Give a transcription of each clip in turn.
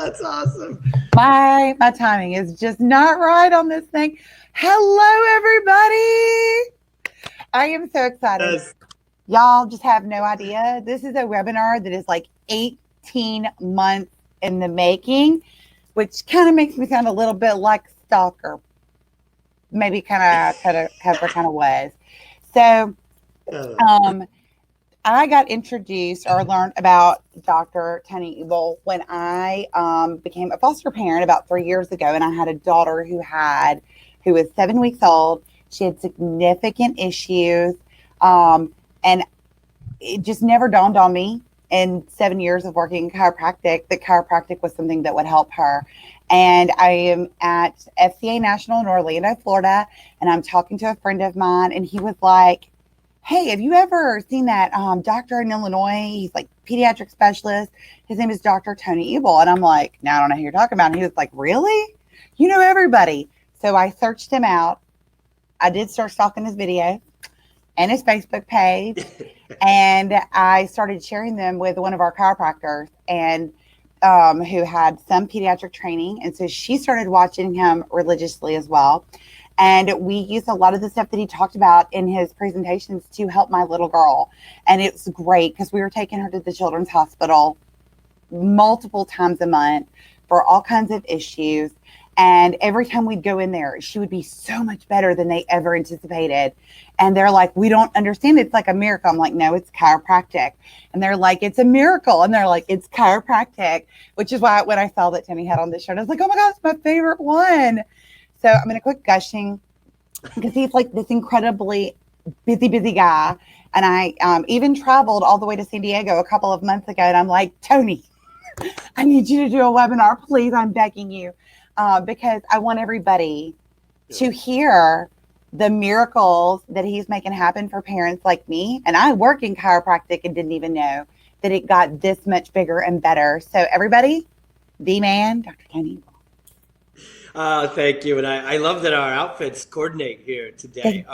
That's awesome. My timing is just not right on this thing. Hello, everybody. I am so excited. Yes. Y'all just have no idea. This is a webinar that is like 18 months in the making, which kind of makes me sound a little bit like stalker. Maybe kind of was. So, I got introduced or learned about Dr. Tony Ebel when I became a foster parent about 3 years ago, and I had a daughter who was 7 weeks old. She had significant issues, and it just never dawned on me in 7 years of working in chiropractic that chiropractic was something that would help her. And I am at FCA National in Orlando, Florida, and I'm talking to a friend of mine, and he was like, hey, have you ever seen that doctor in Illinois? He's like pediatric specialist. His name is Dr. Tony Ebel. And I'm like, no, I don't know who you're talking about. And he was like, really? You know everybody. So I searched him out. I did start stalking his videos and his Facebook page. And I started sharing them with one of our chiropractors and who had some pediatric training. And so she started watching him religiously as well. And we used a lot of the stuff that he talked about in his presentations to help my little girl. And it was great because we were taking her to the children's hospital multiple times a month for all kinds of issues. And every time we'd go in there, she would be so much better than they ever anticipated. And they're like, we don't understand. It's like a miracle. I'm like, no, it's chiropractic. And they're like, it's a miracle. And they're like, it's chiropractic, which is why when I saw that Tony had on this show, I was like, oh my God, it's my favorite one. So I'm going to quit gushing because he's like this incredibly busy guy. And I even traveled all the way to San Diego a couple of months ago. And I'm like, Tony, I need you to do a webinar, please. I'm begging you because I want everybody to hear the miracles that he's making happen for parents like me. And I work in chiropractic and didn't even know that it got this much bigger and better. So everybody, the man, Dr. Tony. Thank you. And I love that our outfits coordinate here today.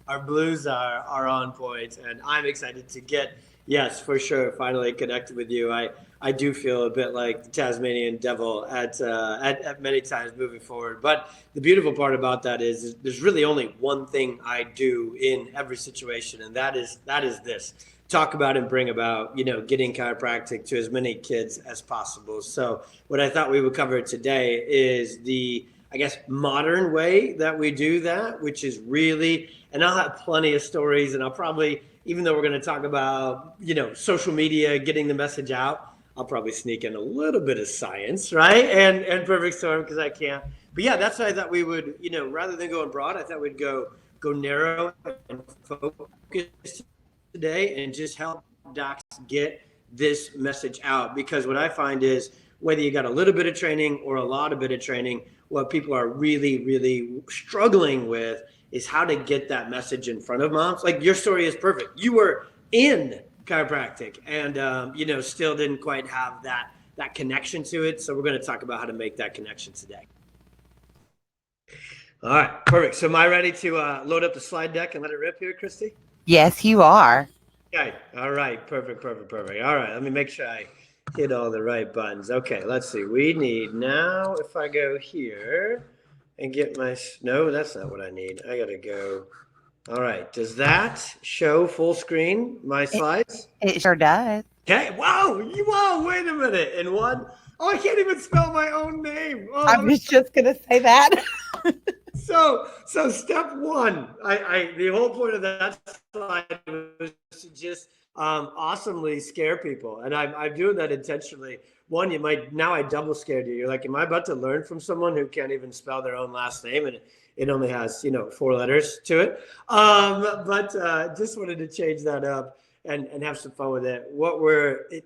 Our blues are on point, and I'm excited to get, yes, for sure, finally connected with you. I do feel a bit like the Tasmanian devil at many times moving forward. But the beautiful part about that is there's really only one thing I do in every situation, and that is this. Talk about and bring about, getting chiropractic to as many kids as possible. So what I thought we would cover today is the, I guess, modern way that we do that, which is really, and I'll have plenty of stories, and I'll probably, even though we're going to talk about, social media, getting the message out, I'll probably sneak in a little bit of science, right? And perfect storm because I can't. But yeah, that's why I thought we would, rather than going broad, I thought we'd go narrow and focus today and just help docs get this message out. Because what I find is whether you got a little bit of training or a lot of bit of training, what people are really, really struggling with is how to get that message in front of moms. Like your story is perfect. You were in chiropractic and, still didn't quite have that connection to it. So we're going to talk about how to make that connection today. All right, perfect. So am I ready to load up the slide deck and let it rip here, Christy? Yes, you are. Okay. All right. Perfect. All right. Let me make sure I hit all the right buttons. Okay. Let's see. We need now, if I go here and get my, no, that's not what I need. I got to go. All right. Does that show full screen, my slides? It sure does. Okay. Wow. Wait a minute. And one, oh, I can't even spell my own name. Oh, I was just going to say that. So step one, the whole point of that slide was to just awesomely scare people. And I'm doing that intentionally. One, now I double scared you. You're like, am I about to learn from someone who can't even spell their own last name? And it only has, 4 letters to it. But just wanted to change that up and have some fun with it.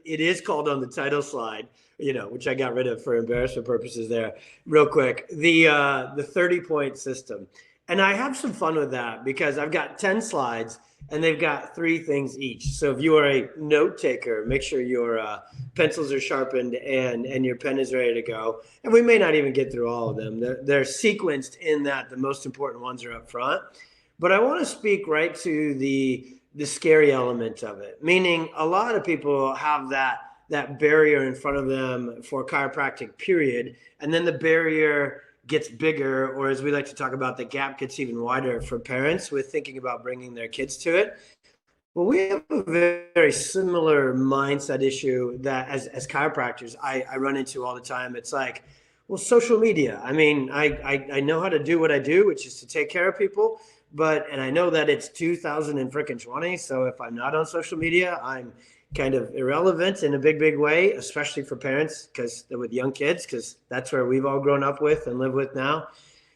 It is called on the title slide, which I got rid of for embarrassment purposes there real quick, the 30-point system. And I have some fun with that because I've got 10 slides and they've got 3 things each. So if you are a note taker, make sure your pencils are sharpened and your pen is ready to go. And we may not even get through all of them. They're sequenced in that the most important ones are up front. But I want to speak right to the scary element of it, meaning a lot of people have that that barrier in front of them for chiropractic, period. And then the barrier gets bigger, or as we like to talk about, the gap gets even wider for parents with thinking about bringing their kids to it. Well, we have a very similar mindset issue that as chiropractors, I run into all the time. It's like, well, social media. I mean, I know how to do what I do, which is to take care of people, and I know that it's 2020. So if I'm not on social media, I'm kind of irrelevant in a big way, especially for parents because with young kids, because that's where we've all grown up with and live with now.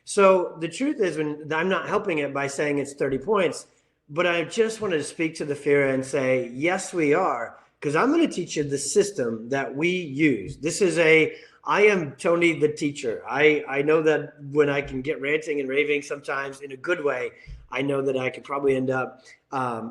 So the truth is, when I'm not helping it by saying it's 30 points, but I just wanted to speak to the fear and say, yes, we are, because I'm going to teach you the system that we use. I am Tony the teacher. I know that when I can get ranting and raving sometimes in a good way, I know that I could probably end up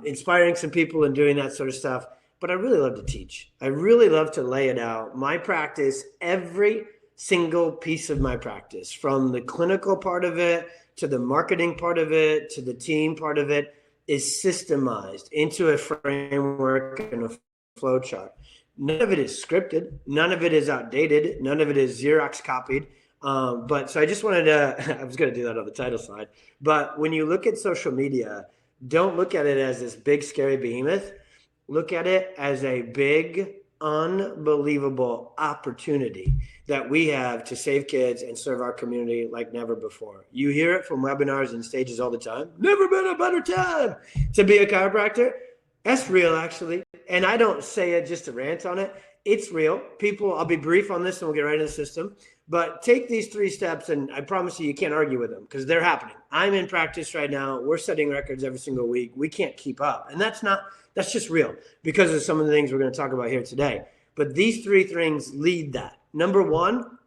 inspiring some people and doing that sort of stuff. But I really love to teach. I really love to lay it out. My practice, every single piece of my practice, from the clinical part of it to the marketing part of it to the team part of it, is systemized into a framework and a flow chart. None of it is scripted. None of it is outdated. None of it is Xerox copied. So I just wanted to, I was going to do that on the title slide. But when you look at social media, don't look at it as this big, scary behemoth. Look at it as a big, unbelievable opportunity that we have to save kids and serve our community like never before. You hear it from webinars and stages all the time. Never been a better time to be a chiropractor. That's real, actually. And I don't say it just to rant on it. It's real. People, I'll be brief on this and we'll get right into the system. But take these 3 steps and I promise you can't argue with them because they're happening. I'm in practice right now. We're setting records every single week. We can't keep up. And that's just real because of some of the things we're going to talk about here today. But these 3 things lead that. Number 1,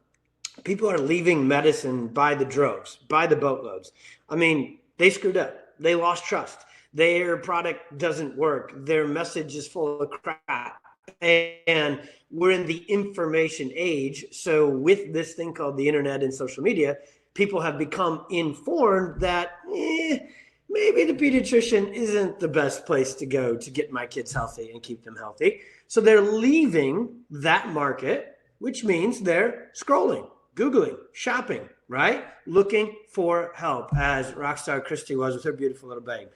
people are leaving medicine by the droves, by the boatloads. I mean, they screwed up. They lost trust. Their product doesn't work. Their message is full of crap. And we're in the information age. So with this thing called the internet and social media, people have become informed that maybe the pediatrician isn't the best place to go to get my kids healthy and keep them healthy. So they're leaving that market, which means they're scrolling, Googling, shopping, right? Looking for help, as rockstar Christy was with her beautiful little babe.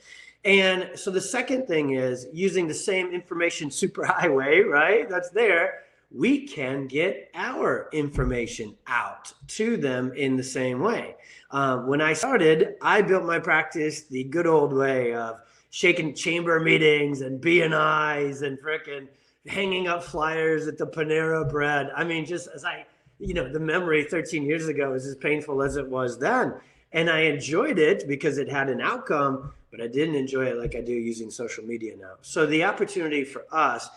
And so the second thing is using the same information superhighway, right? That's there. We can get our information out to them in the same way. When I started, I built my practice the good old way of shaking chamber meetings and BNIs and frickin' hanging up flyers at the Panera Bread. I mean, just as the memory 13 years ago is as painful as it was then. And I enjoyed it because it had an outcome, but I didn't enjoy it like I do using social media now. So the opportunity for us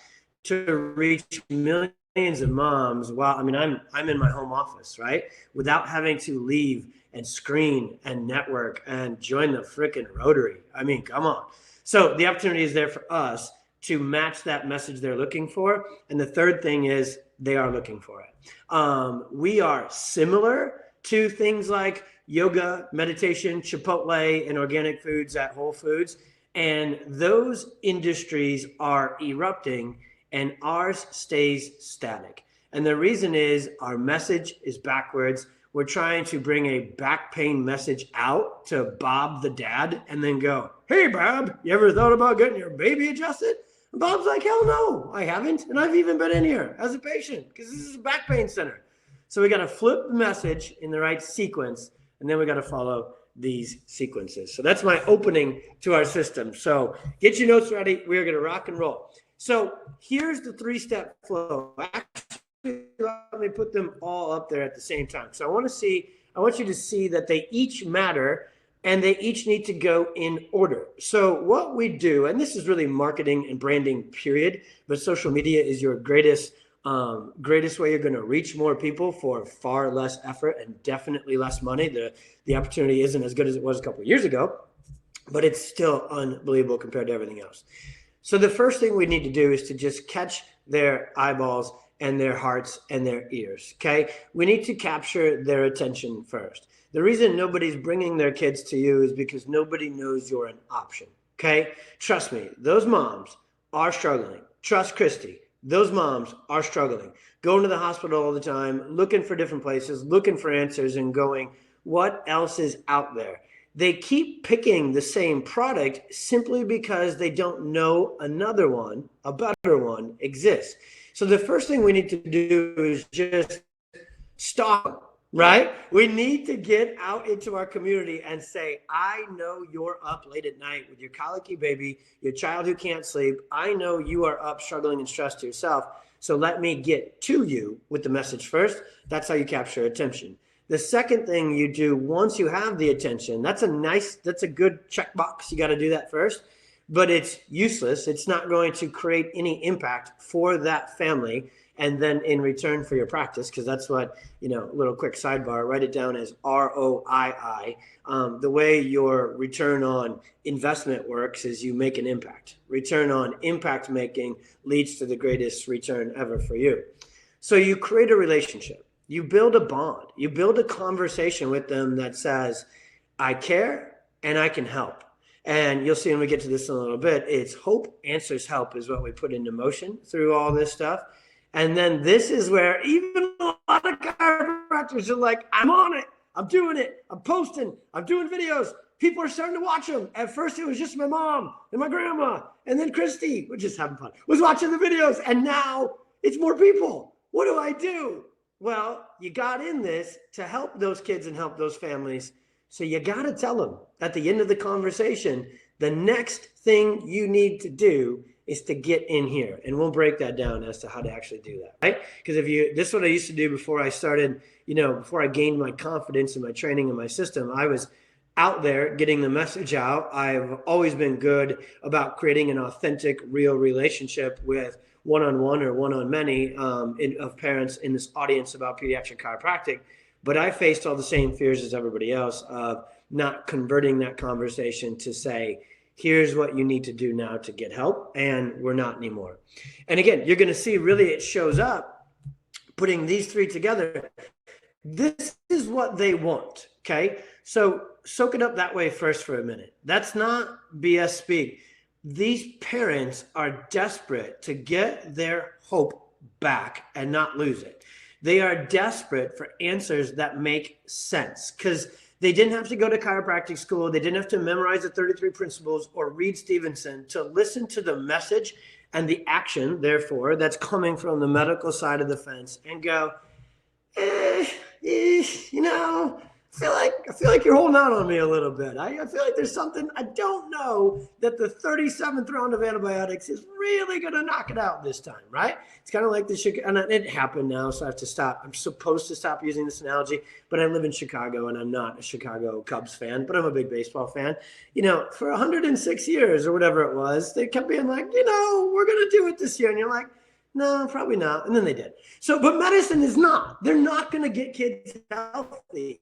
to reach millions of moms, I'm in my home office, right? Without having to leave and screen and network and join the frickin' Rotary. I mean, come on. So the opportunity is there for us to match that message they're looking for. And the third thing is they are looking for it. We are similar to things like yoga, meditation, Chipotle, and organic foods at Whole Foods. And those industries are erupting and ours stays static. And the reason is our message is backwards. We're trying to bring a back pain message out to Bob the dad and then go, hey, Bob, you ever thought about getting your baby adjusted? And Bob's like, hell no, I haven't. And I've even been in here as a patient because this is a back pain center. So we got to flip the message in the right sequence, and then we got to follow these sequences. So that's my opening to our system. So get your notes ready. We're going to rock and roll. So here's the 3-step flow. Actually, let me put them all up there at the same time. So I want you to see that they each matter and they each need to go in order. So what we do, and this is really marketing and branding, period, but social media is your greatest way you're going to reach more people for far less effort and definitely less money. The opportunity isn't as good as it was a couple of years ago, but it's still unbelievable compared to everything else. So the first thing we need to do is to just catch their eyeballs and their hearts and their ears, okay? We need to capture their attention first. The reason nobody's bringing their kids to you is because nobody knows you're an option, okay? Trust me, those moms are struggling. Trust Christy. those moms are struggling, going to the hospital all the time, looking for different places, looking for answers and going, what else is out there? They keep picking the same product simply because they don't know another one, a better one, exists. So the first thing we need to do is just stop, right? We need to get out into our community and say, I know you're up late at night with your colicky baby, your child who can't sleep. I know you are up struggling and stressed yourself. So let me get to you with the message first. That's how you capture attention. The second thing you do once you have the attention, that's a good checkbox. You got to do that first, but it's useless. It's not going to create any impact for that family. And then in return for your practice, because that's what, little quick sidebar, write it down as ROII. The way your return on investment works is you make an impact. Return on impact making leads to the greatest return ever for you. So you create a relationship. You build a bond. You build a conversation with them that says, I care and I can help. And you'll see when we get to this in a little bit, it's hope answers help is what we put into motion through all this stuff. And then this is where even a lot of chiropractors are like, I'm on it. I'm doing it. I'm posting. I'm doing videos. People are starting to watch them. At first, it was just my mom and my grandma. And then Christy, we're just having fun, was watching the videos. And now it's more people. What do I do? Well, you got in this to help those kids and help those families. So you got to tell them at the end of the conversation, the next thing you need to do is to get in here. And we'll break that down as to how to actually do that, right? Because this is what I used to do before I started, before I gained my confidence and my training and my system. I was out there getting the message out. I've always been good about creating an authentic, real relationship with one-on-one or one-on-many of parents in this audience about pediatric chiropractic. But I faced all the same fears as everybody else of not converting that conversation to say, here's what you need to do now to get help, and we're not anymore. And again, you're going to see really it shows up putting these three together. This is what they want, okay? So soak it up that way first for a minute. That's not BS speak. These parents are desperate to get their hope back and not lose it. They are desperate for answers that make sense because they didn't have to go to chiropractic school. They didn't have to memorize the 33 principles or read Stevenson to listen to the message and the action, therefore, that's coming from the medical side of the fence and go, I feel like you're holding out on me a little bit. I feel like there's something, I don't know that the 37th round of antibiotics is really going to knock it out this time, right? It's kind of like and it happened now, so I have to stop. I'm supposed to stop using this analogy, but I live in Chicago and I'm not a Chicago Cubs fan, but I'm a big baseball fan. For 106 years or whatever it was, they kept being like, we're going to do it this year. And you're like, no, probably not. And then they did. So, but medicine is not. They're not going to get kids healthy.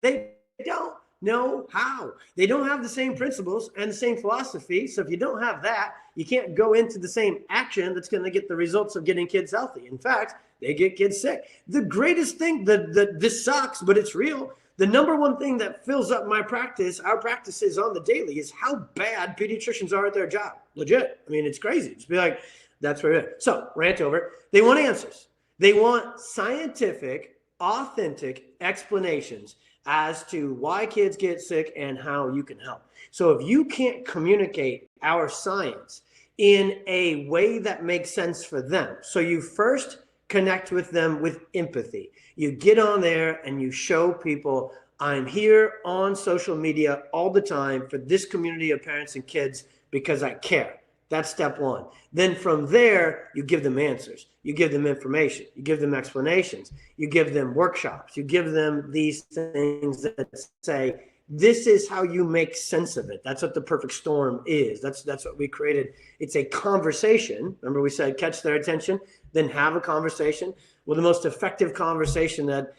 They don't know how. They don't have the same principles and the same philosophy. So if you don't have that, you can't go into the same action that's going to get the results of getting kids healthy. In fact, they get kids sick. The greatest thing, this sucks, but it's real. The number one thing that fills up my practice, our practices on the daily, is how bad pediatricians are at their job. Legit. I mean, it's crazy. Just be like, that's where it is. So, rant over. They want answers. They want scientific, authentic explanations as to why kids get sick and how you can help. So if you can't communicate our science in a way that makes sense for them, so you first connect with them with empathy. You get on there and you show people, I'm here on social media all the time for this community of parents and kids because I care. That's step one. Then from there, you give them answers. You give them information. You give them explanations. You give them workshops. You give them these things that say, this is how you make sense of it. That's what the perfect storm is. That's what we created. It's a conversation. Remember we said catch their attention, then have a conversation. Well, the most effective conversation that,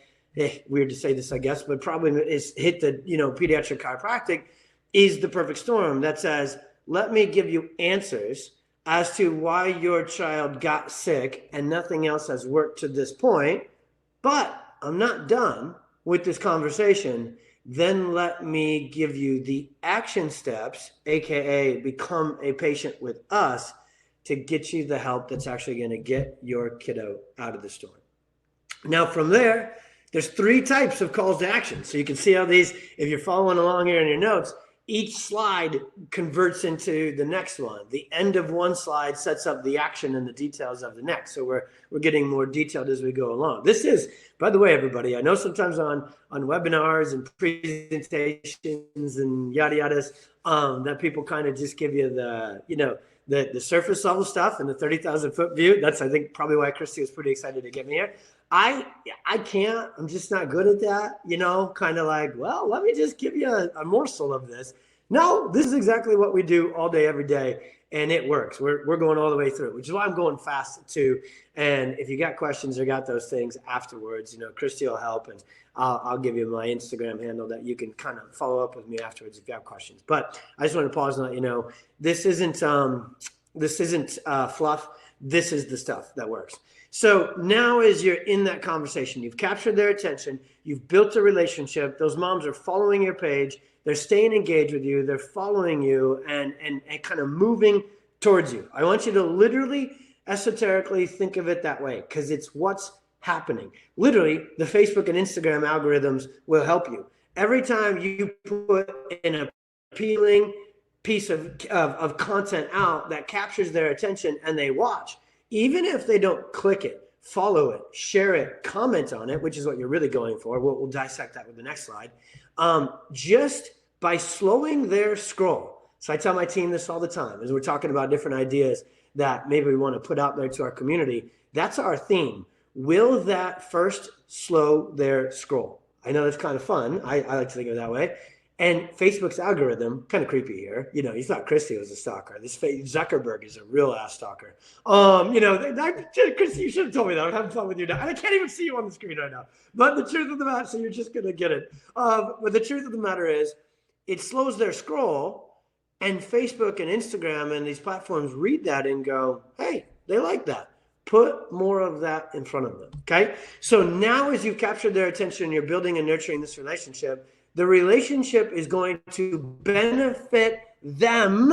weird to say this, I guess, but probably is hit the, pediatric chiropractic is the perfect storm that says, let me give you answers as to why your child got sick and nothing else has worked to this point, but I'm not done with this conversation. Then let me give you the action steps, AKA become a patient with us, to get you the help that's actually going to get your kiddo out of the storm. Now, from there, there's 3 types of calls to action. So you can see how these, if you're following along here in your notes, each slide converts into the next one. The end of one slide sets up the action and the details of the next. So we're getting more detailed as we go along. This is, by the way, everybody, I know sometimes on webinars and presentations and yada yadas, that people kind of just give you the surface level stuff and the 30,000 foot view. That's, I think, probably why Christy was pretty excited to get me here. I can't, I'm just not good at that, kind of like, well, let me just give you a morsel of this. No, this is exactly what we do all day, every day. And it works. We're going all the way through, which is why I'm going fast too. And if you got questions or got those things afterwards, Christy will help, and I'll give you my Instagram handle that you can kind of follow up with me afterwards if you have questions. But I just want to pause and let you know, this isn't fluff. This is the stuff that works. So now as you're in that conversation, you've captured their attention, you've built a relationship, those moms are following your page, they're staying engaged with you, they're following you and kind of moving towards you. I want you to literally esoterically think of it that way, because it's what's happening. Literally, the Facebook and Instagram algorithms will help you. Every time you put an appealing piece of content out that captures their attention and they watch, even if they don't click it, follow it, share it, comment on it, which is what you're really going for. We'll dissect that with the next slide. Just by slowing their scroll. So I tell my team this all the time as we're talking about different ideas that maybe we want to put out there to our community. That's our theme. Will that first slow their scroll? I know that's kind of fun. I like to think of it that way. And Facebook's algorithm, kind of creepy here. You thought Christy was a stalker. This Zuckerberg is a real ass stalker. Christy, you should have told me that. I'm having fun with you now. And I can't even see you on the screen right now. But the truth of the matter, so you're just going to get it. But the truth of the matter is, it slows their scroll, and Facebook and Instagram and these platforms read that and go, hey, they like that. Put more of that in front of them, okay? So now as you've captured their attention, you're building and nurturing this relationship, the relationship is going to benefit them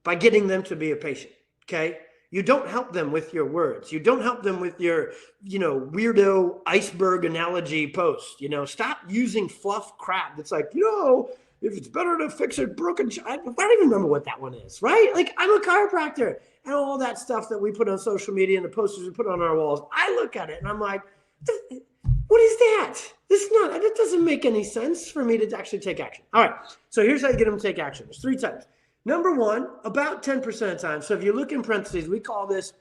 by getting them to be a patient, okay? You don't help them with your words. You don't help them with your, weirdo iceberg analogy post. Stop using fluff crap that's like, if it's better to fix a broken child. I don't even remember what that one is, right? Like, I'm a chiropractor, and all that stuff that we put on social media and the posters we put on our walls, I look at it and I'm like, what is that? That doesn't make any sense for me to actually take action. All right, so here's how you get them to take action. There's 3 types. Number 1, about 10% of the time. So if you look in parentheses, we call this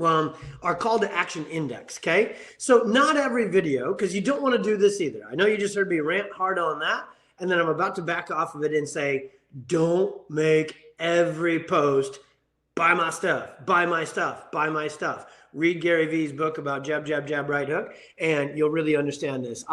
our call to action index, okay? So not every video, because you don't want to do this either. I know you just heard me rant hard on that, and then I'm about to back off of it and say, don't make every post, buy my stuff, buy my stuff, buy my stuff. Read Gary Vee's book about jab, jab, jab, right hook, and you'll really understand this.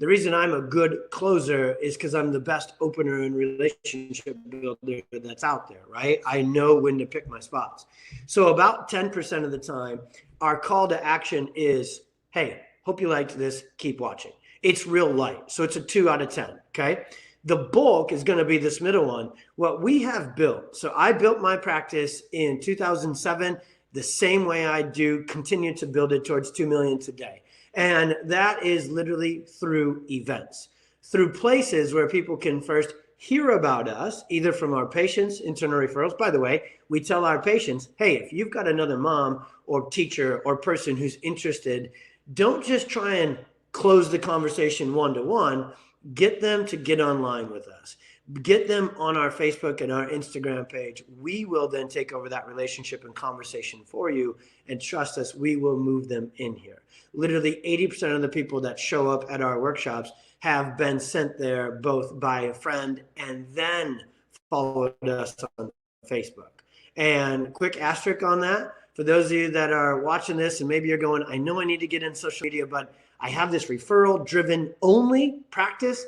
The reason I'm a good closer is because I'm the best opener and relationship builder that's out there, right? I know when to pick my spots. So about 10% of the time, our call to action is, hey, hope you liked this, keep watching. It's real light, so it's a 2 out of 10, okay? The bulk is going to be this middle one, what we have built. So I built my practice in 2007, the same way I continue to build it towards 2 million today. And that is literally through events, through places where people can first hear about us, either from our patients, internal referrals. By the way, we tell our patients, hey, if you've got another mom or teacher or person who's interested, don't just try and close the conversation one-to-one. Get them to get online with us. Get them on our Facebook and our Instagram page. We will then take over that relationship and conversation for you. And trust us, we will move them in here. Literally 80% of the people that show up at our workshops have been sent there both by a friend and then followed us on Facebook. And quick asterisk on that, for those of you that are watching this and maybe you're going, I know I need to get in social media, but I have this referral driven only practice.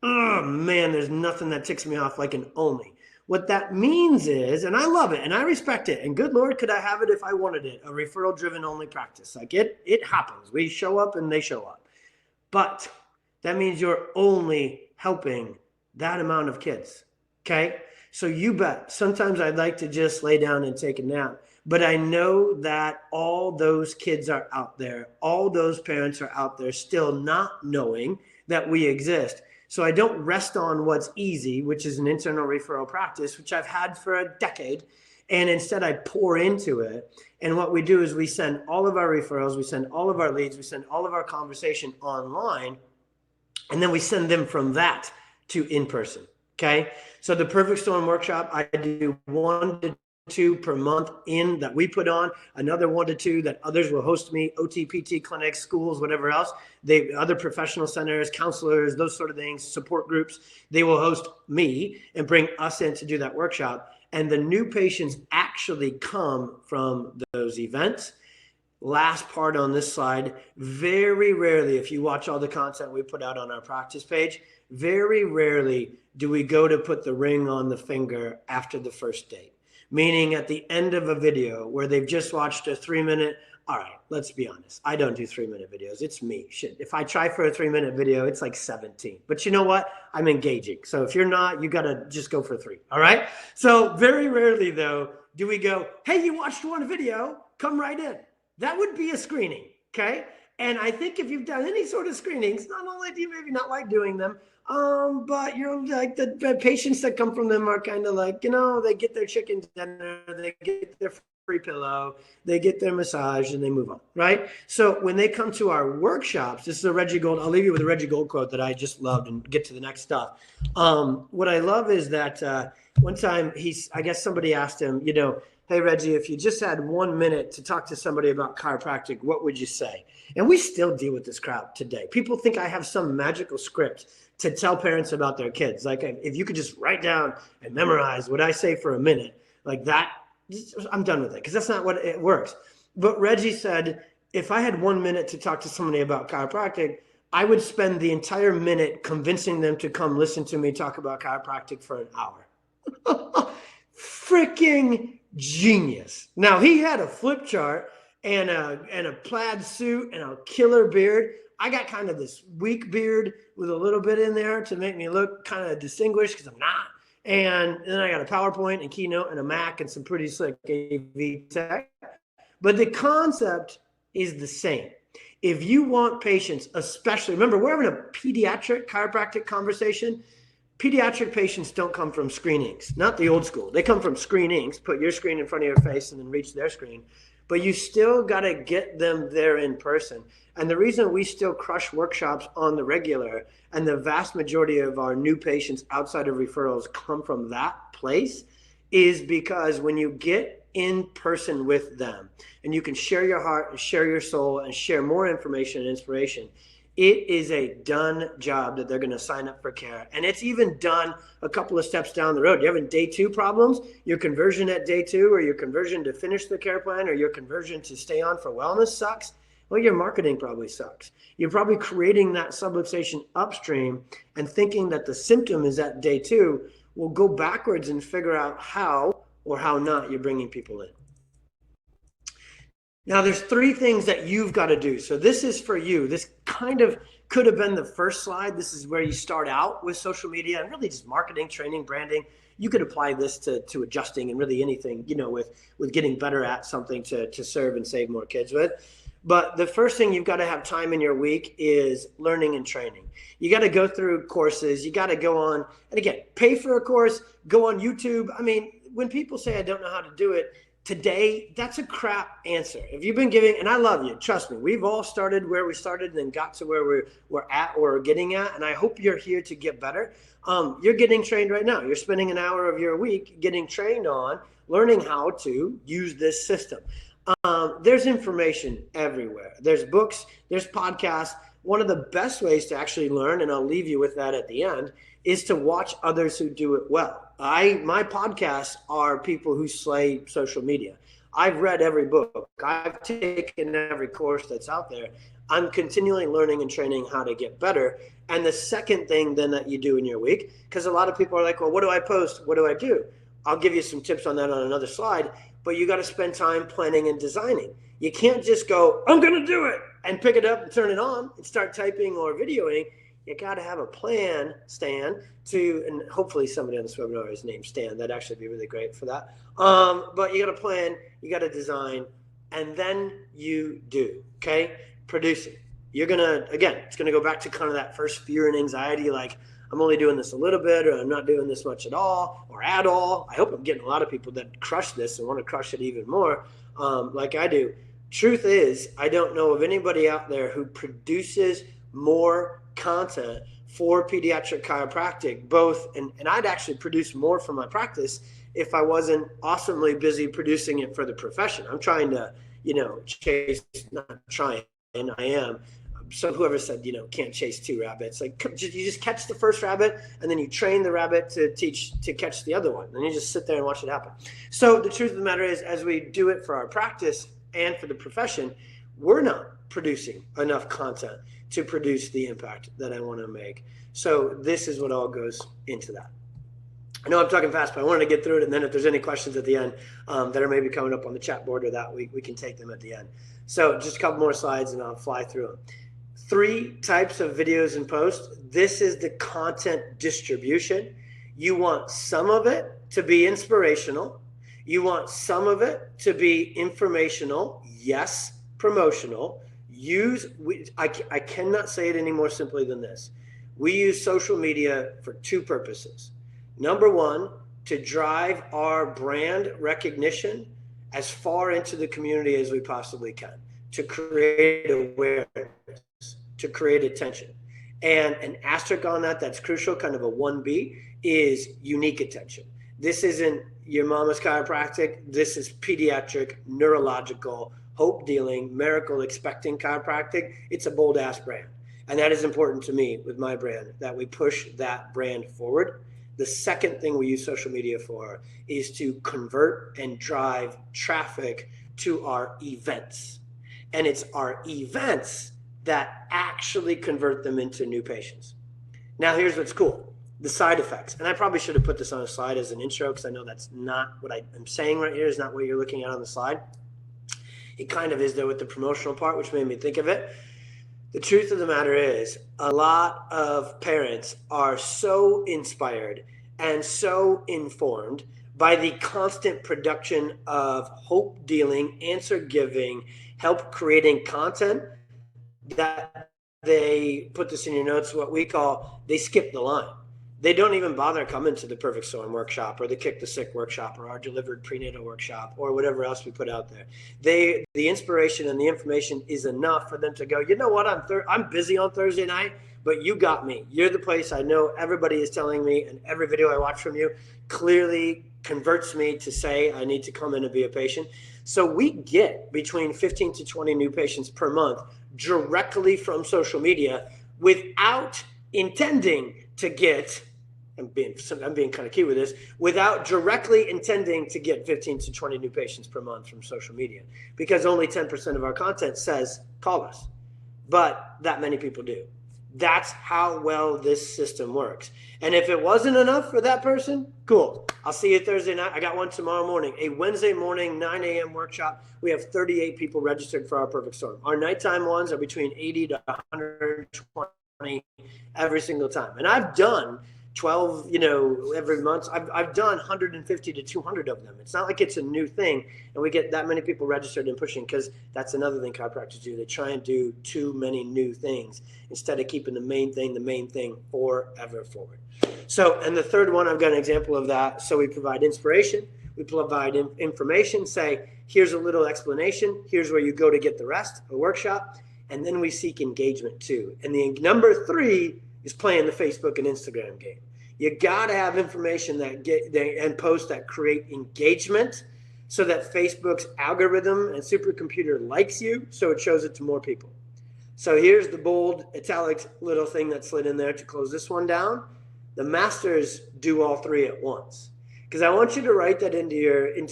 Oh man, there's nothing that ticks me off like an only. What that means is, and I love it and I respect it, and good Lord, could I have it if I wanted it, a referral driven only practice. Like it happens. We show up and they show up. But that means you're only helping that amount of kids. Okay. So you bet. Sometimes I'd like to just lay down and take a nap. But I know that all those kids are out there. All those parents are out there still not knowing that we exist. So I don't rest on what's easy, which is an internal referral practice, which I've had for a decade. And instead I pour into it. And what we do is we send all of our referrals, we send all of our leads, we send all of our conversation online. And then we send them from that to in-person. Okay. So the Perfect Storm workshop, I do 1 to 2 per month that we put on, another 1 to 2 that others will host me, OT, PT clinics, schools, whatever else. Other professional centers, counselors, those sort of things, support groups, they will host me and bring us in to do that workshop. And the new patients actually come from those events. Last part on this slide, very rarely, if you watch all the content we put out on our practice page, very rarely do we go to put the ring on the finger after the first date. Meaning at the end of a video where they've just watched a 3-minute, all right, let's be honest. I don't do 3-minute videos. It's me. Shit. If I try for a 3-minute video, it's like 17. But you know what? I'm engaging. So if you're not, you got to just go for 3. All right. So very rarely though, do we go, hey, you watched one video, come right in. That would be a screening. Okay. And I think if you've done any sort of screenings, not only do you maybe not like doing them, but you're like the patients that come from them are kind of like, they get their chicken dinner, they get their free pillow, they get their massage, and they move on, right? So when they come to our workshops, this is a Reggie Gold, I'll leave you with a Reggie Gold quote that I just loved and get to the next stuff. What I love is that one time I guess somebody asked him, hey, Reggie, if you just had 1 minute to talk to somebody about chiropractic, what would you say? And we still deal with this crowd today. People think I have some magical script to tell parents about their kids. Like if you could just write down and memorize what I say for a minute, like that, I'm done with it because that's not what it works. But Reggie said, if I had 1 minute to talk to somebody about chiropractic, I would spend the entire minute convincing them to come listen to me talk about chiropractic for an hour. Freaking genius. Now he had a flip chart and a plaid suit and a killer beard. I got kind of this weak beard with a little bit in there to make me look kind of distinguished because I'm not. And then I got a PowerPoint and Keynote and a Mac and some pretty slick AV tech. But the concept is the same. If you want patients, especially, remember, we're having a pediatric chiropractic conversation. Pediatric patients don't come from screenings, not the old school. They come from screenings, put your screen in front of your face and then reach their screen. But you still got to get them there in person. And the reason we still crush workshops on the regular and the vast majority of our new patients outside of referrals come from that place is because when you get in person with them and you can share your heart and share your soul and share more information and inspiration, it is a done job that they're going to sign up for care. And it's even done a couple of steps down the road. You're having day 2 problems, your conversion at day 2 or your conversion to finish the care plan or your conversion to stay on for wellness sucks. Well, your marketing probably sucks. You're probably creating that subluxation upstream and thinking that the symptom is at day 2. We'll go backwards and figure out how or how not you're bringing people in. Now, there's 3 things that you've got to do. So this is for you. This kind of could have been the first slide. This is where you start out with social media and really just marketing, training, branding. You could apply this to adjusting and really anything, with getting better at something to serve and save more kids with. But the first thing you've got to have time in your week is learning and training. You got to go through courses. You got to go on, and again, pay for a course, go on YouTube. I mean, when people say I don't know how to do it, today, that's a crap answer. If you've been giving, and I love you, trust me, we've all started where we started and then got to where we're at or getting at, and I hope you're here to get better. You're getting trained right now. You're spending an hour of your week getting trained on learning how to use this system. There's information everywhere. There's books, there's podcasts. One of the best ways to actually learn, and I'll leave you with that at the end, is to watch others who do it well. My podcasts are people who slay social media. I've read every book. I've taken every course that's out there. I'm continually learning and training how to get better. And the second thing then that you do in your week, because a lot of people are like, well, what do I post? What do I do? I'll give you some tips on that on another slide, but you got to spend time planning and designing. You can't just go, I'm going to do it, and pick it up and turn it on and start typing or videoing. you got to have a plan, Stan, and hopefully somebody on this webinar is named Stan. That'd actually be really great for that. But you got to plan, you got to design, and then you do, okay? Producing. You're going to, again, it's going to go back to kind of that first fear and anxiety, like I'm only doing this a little bit, or I'm not doing this much at all, or at all. I hope I'm getting a lot of people that crush this and want to crush it even more, like I do. Truth is, I don't know of anybody out there who produces more content for pediatric chiropractic, both, and I'd actually produce more for my practice if I wasn't awesomely busy producing it for the profession. I'm trying to, chase, not trying, and I am. So whoever said, can't chase two rabbits, like you just catch the first rabbit and then you train the rabbit to catch the other one. And you just sit there and watch it happen. So the truth of the matter is, as we do it for our practice and for the profession, we're not producing enough content to produce the impact that I want to make. So this is what all goes into that. I know I'm talking fast, but I wanted to get through it. And then if there's any questions at the end that are maybe coming up on the chat board or that, we can take them at the end. So just a couple more slides and I'll fly through them. 3 types of videos and posts. This is the content distribution. You want some of it to be inspirational. You want some of it to be informational. Yes, promotional. I cannot say it any more simply than this. We use social media for 2 purposes. Number 1, to drive our brand recognition as far into the community as we possibly can, to create awareness, to create attention. And an asterisk on that that's crucial, kind of a 1B, is unique attention. This isn't your mama's chiropractic. This is pediatric, neurological, hope dealing, miracle expecting chiropractic. It's a bold ass brand. And that is important to me with my brand, that we push that brand forward. The second thing we use social media for is to convert and drive traffic to our events. And it's our events that actually convert them into new patients. Now, here's what's cool. The side effects. And I probably should have put this on a slide as an intro because I know that's not what I'm saying right here is not what you're looking at on the slide. It kind of is though with the promotional part, which made me think of it. The truth of the matter is a lot of parents are so inspired and so informed by the constant production of hope dealing, answer giving, help creating content that they put this in your notes, what we call, they skip the line. They don't even bother coming to the Perfect Storm workshop or the Kick the Sick workshop or our delivered prenatal workshop or whatever else we put out there. The inspiration and the information is enough for them to go, you know what, I'm busy on Thursday night, but you got me. You're the place I know everybody is telling me, and every video I watch from you clearly converts me to say I need to come in and be a patient. So we get between 15 to 20 new patients per month directly from social media without intending to get, I'm being kind of key with this, without directly intending to get 15 to 20 new patients per month from social media, because only 10% of our content says call us, but that many people do. That's how well this system works. And if it wasn't enough for that person, cool. I'll see you Thursday night. I got one tomorrow morning, a Wednesday morning, 9 a.m. workshop. We have 38 people registered for our Perfect Storm. Our nighttime ones are between 80 to 120 every single time. And I've done 12, every month. I've done 150 to 200 of them. It's not like it's a new thing, and we get that many people registered and pushing, because that's another thing chiropractors do. They try and do too many new things instead of keeping the main thing forever forward. So, and the third one, I've got an example of that. So we provide inspiration, we provide information, say, here's a little explanation, here's where you go to get the rest, a workshop, and then we seek engagement too. And the number 3 is playing the Facebook and Instagram game. You got to have information and posts that create engagement so that Facebook's algorithm and supercomputer likes you, so it shows it to more people. So here's the bold italics little thing that slid in there to close this one down. The masters do all 3 at once, because I want you to write that into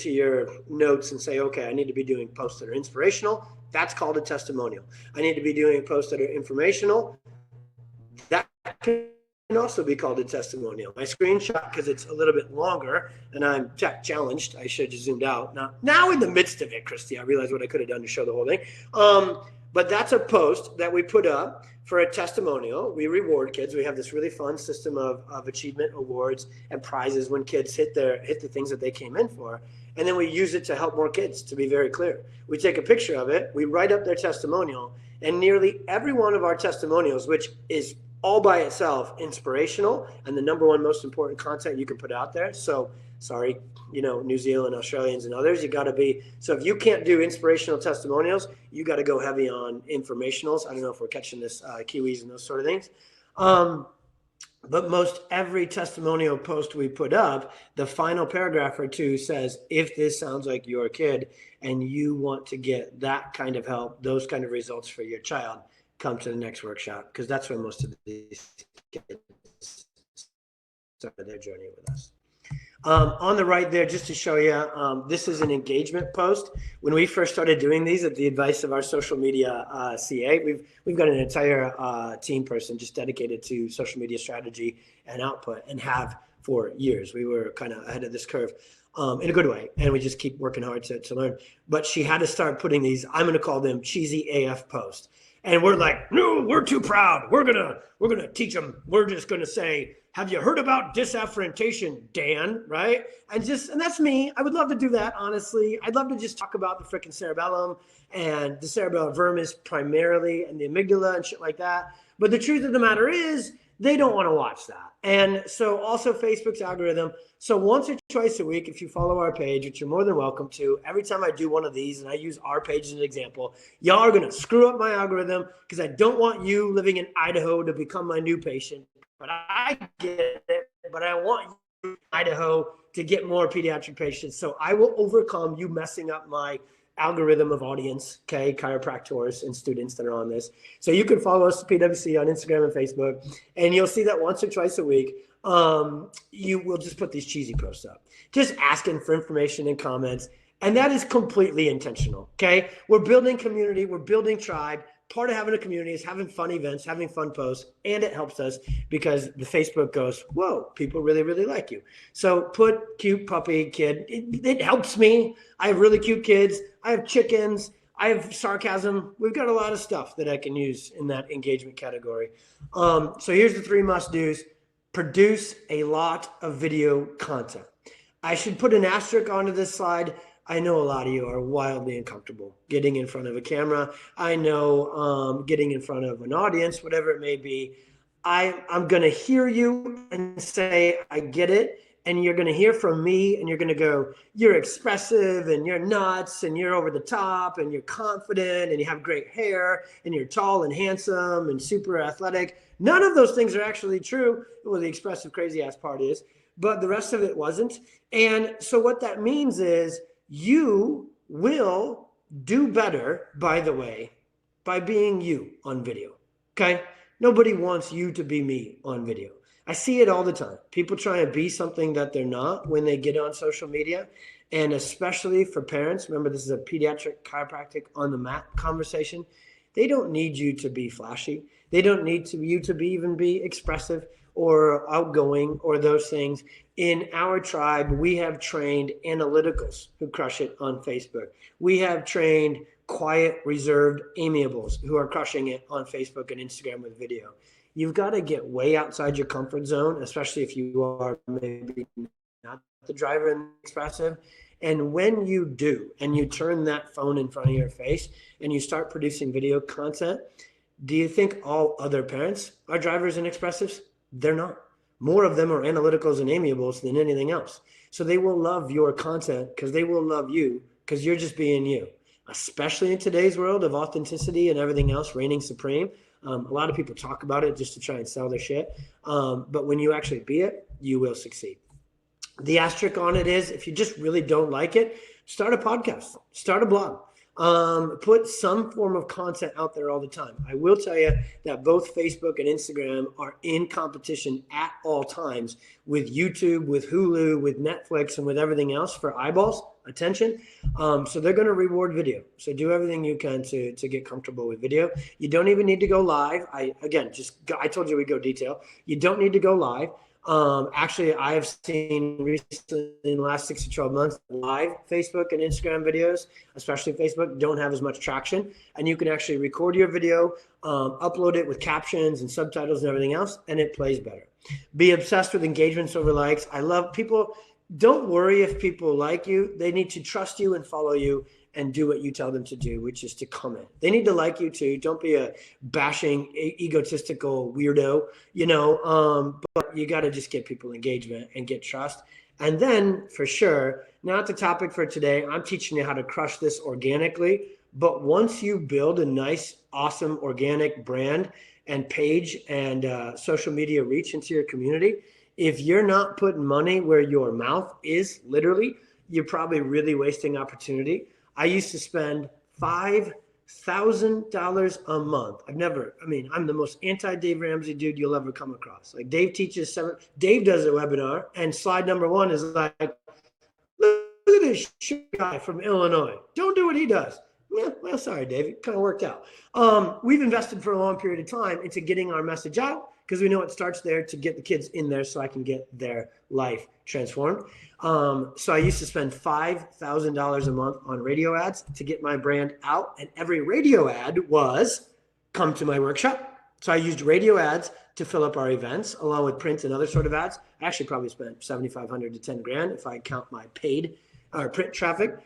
your notes and say, okay, I need to be doing posts that are inspirational. That's called a testimonial. I need to be doing posts that are informational. That can also be called a testimonial. My screenshot, because it's a little bit longer and I'm tech challenged, I should have zoomed out. Now in the midst of it, Christy, I realized what I could have done to show the whole thing. But that's a post that we put up for a testimonial, we reward kids. We have this really fun system of achievement awards and prizes when kids hit the things that they came in for. And then we use it to help more kids, to be very clear. We take a picture of it, we write up their testimonial, and nearly every one of our testimonials, which is all by itself inspirational and the number one most important content you can put out there. So sorry, New Zealand, Australians, and others, you got to be. So if you can't do inspirational testimonials, you got to go heavy on informationals. I don't know if we're catching this, Kiwis and those sort of things. But most every testimonial post we put up, the final paragraph or two says, if this sounds like your kid and you want to get that kind of help, those kind of results for your child, come to the next workshop, because that's where most of these kids started their journey with us. On the right there, just to show you, this is an engagement post. When we first started doing these at the advice of our social media CA, we've got an entire team person just dedicated to social media strategy and output, and have for years. We were kind of ahead of this curve in a good way, and we just keep working hard to learn. But she had to start putting these, I'm going to call them cheesy AF posts. And we're like, no, we're too proud. We're gonna teach them. We're just gonna say, have you heard about disafferentation, Dan? Right? And that's me. I would love to do that, honestly. I'd love to just talk about the freaking cerebellum and the cerebellar vermis primarily, and the amygdala and shit like that. But the truth of the matter is, they don't want to watch that. And so also Facebook's algorithm. So once or twice a week, if you follow our page, which you're more than welcome to, every time I do one of these, and I use our page as an example, y'all are going to screw up my algorithm, because I don't want you living in Idaho to become my new patient. But I get it. But I want you in Idaho to get more pediatric patients. So I will overcome you messing up my algorithm of audience, okay, chiropractors and students that are on this. So you can follow us, PWC, on Instagram and Facebook, and you'll see that once or twice a week, you will just put these cheesy posts up, just asking for information and comments. And that is completely intentional, okay? We're building community, we're building tribe. Part of having a community is having fun events, having fun posts, and it helps us because the Facebook goes, whoa, people really, really like you. So put cute puppy kid. It helps me. I have really cute kids. I have chickens. I have sarcasm. We've got a lot of stuff that I can use in that engagement category. So here's the 3 must-dos. Produce a lot of video content. I should put an asterisk onto this slide. I know a lot of you are wildly uncomfortable getting in front of a camera. I know getting in front of an audience, whatever it may be. I'm going to hear you and say, I get it. And you're going to hear from me and you're going to go, you're expressive and you're nuts and you're over the top and you're confident and you have great hair and you're tall and handsome and super athletic. None of those things are actually true. Well, the expressive crazy ass part is, but the rest of it wasn't. And so what that means is, you will do better, by the way, by being you on video, okay? Nobody wants you to be me on video. I see it all the time. People try and be something that they're not when they get on social media, and especially for parents. Remember, this is a pediatric chiropractic on the mat conversation. They don't need you to be flashy. They don't need you to even be expressive or outgoing or those things. In our tribe, we have trained analyticals who crush it on Facebook. We have trained quiet, reserved amiables who are crushing it on Facebook and Instagram with video. You've got to get way outside your comfort zone, especially if you are maybe not the driver and expressive. And when you do, and you turn that phone in front of your face and you start producing video content, do you think all other parents are drivers and expressives? They're not. More of them are analyticals and amiables than anything else. So they will love your content because they will love you because you're just being you, especially in today's world of authenticity and everything else reigning supreme. A lot of people talk about it just to try and sell their shit. But when you actually be it, you will succeed. The asterisk on it is, if you just really don't like it, start a podcast, start a blog. Put some form of content out there all the time. I will tell you that both Facebook and Instagram are in competition at all times with YouTube, with Hulu, with Netflix, and with everything else for eyeballs, attention. So they're going to reward video. So do everything you can to get comfortable with video. You don't even need to go live. I told you we go detail. You don't need to go live. Actually, I have seen recently in the last 6 to 12 months, live Facebook and Instagram videos, especially Facebook, don't have as much traction. And you can actually record your video, upload it with captions and subtitles and everything else, and it plays better. Be obsessed with engagements over likes. I love people. Don't worry if people like you. They need to trust you and follow you and do what you tell them to do, which is to comment. They need to like you too. Don't be a bashing, egotistical weirdo, but you got to just get people engagement and get trust. And then for sure, not the topic for today, I'm teaching you how to crush this organically. But once you build a nice, awesome organic brand and page and social media reach into your community, if you're not putting money where your mouth is, literally, you're probably really wasting opportunity. I used to spend $5,000 a month. I'm the most anti-Dave Ramsey dude you'll ever come across. Like Dave teaches Dave does a webinar, and slide number 1 is like, look at this guy from Illinois. Don't do what he does. Well, sorry, Dave. It kind of worked out. We've invested for a long period of time into getting our message out because we know it starts there to get the kids in there so I can get their life transformed. So I used to spend $5,000 a month on radio ads to get my brand out. And every radio ad was come to my workshop. So I used radio ads to fill up our events along with print and other sort of ads. I actually probably spent $7,500 to $10,000 if I count my paid or print traffic.